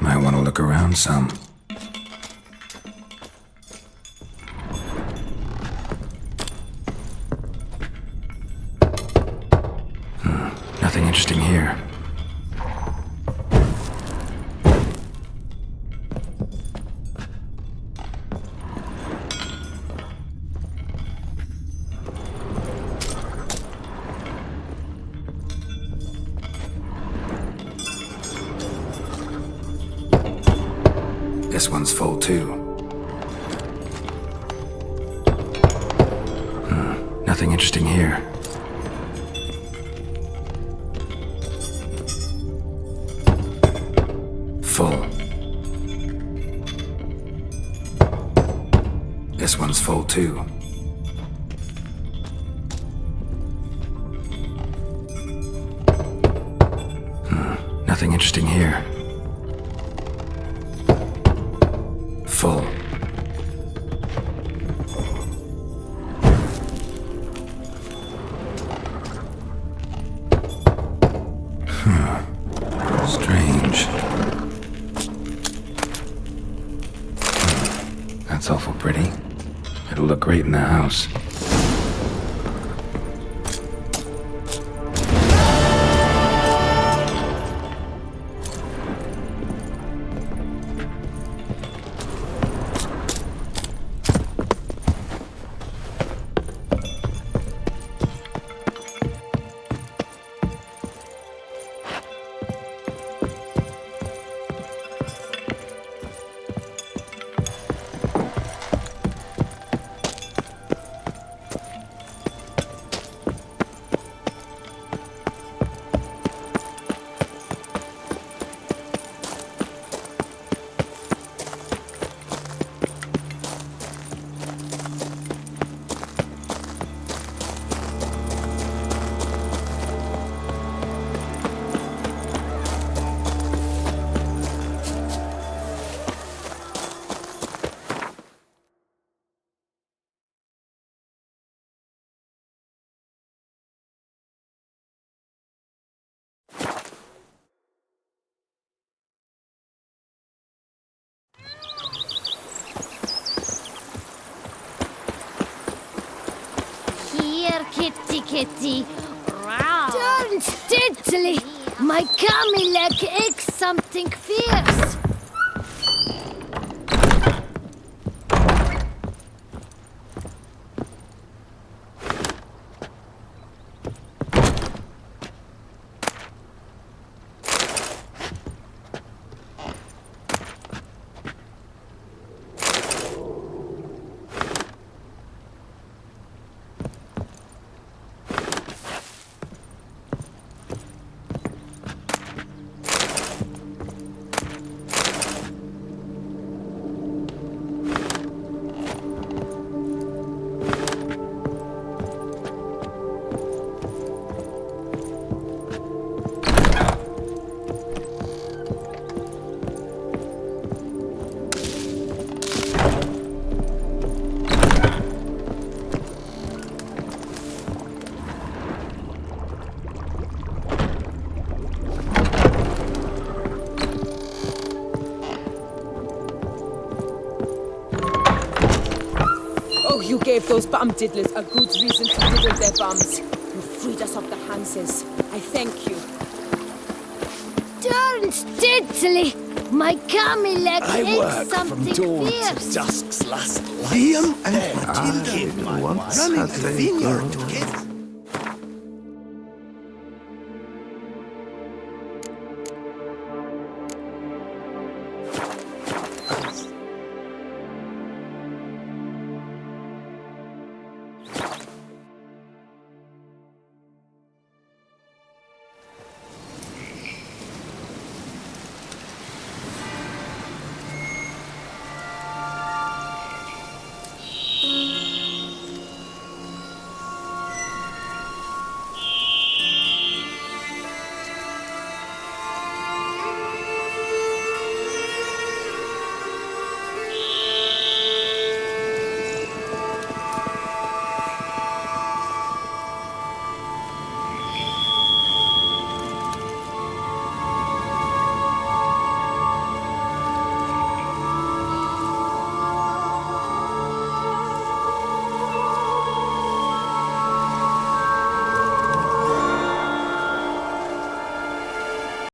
Might want to look around some. Nothing interesting here. This one's full too. Nothing interesting here. Full. This one's full too. Nothing interesting here. Full. Strange. That's awful pretty. It'll look great in the house. Kitty, kitty. Don't diddly. My cummy leg aches something fierce. You gave those bum diddlers a good reason to diddle their bums. You freed us of the Hanses. I thank you. Don't diddly. My cummy leg I aches work from something dawn fierce. to dusk's last light. Liam and Then Matilda give my wife running a a vineyard together.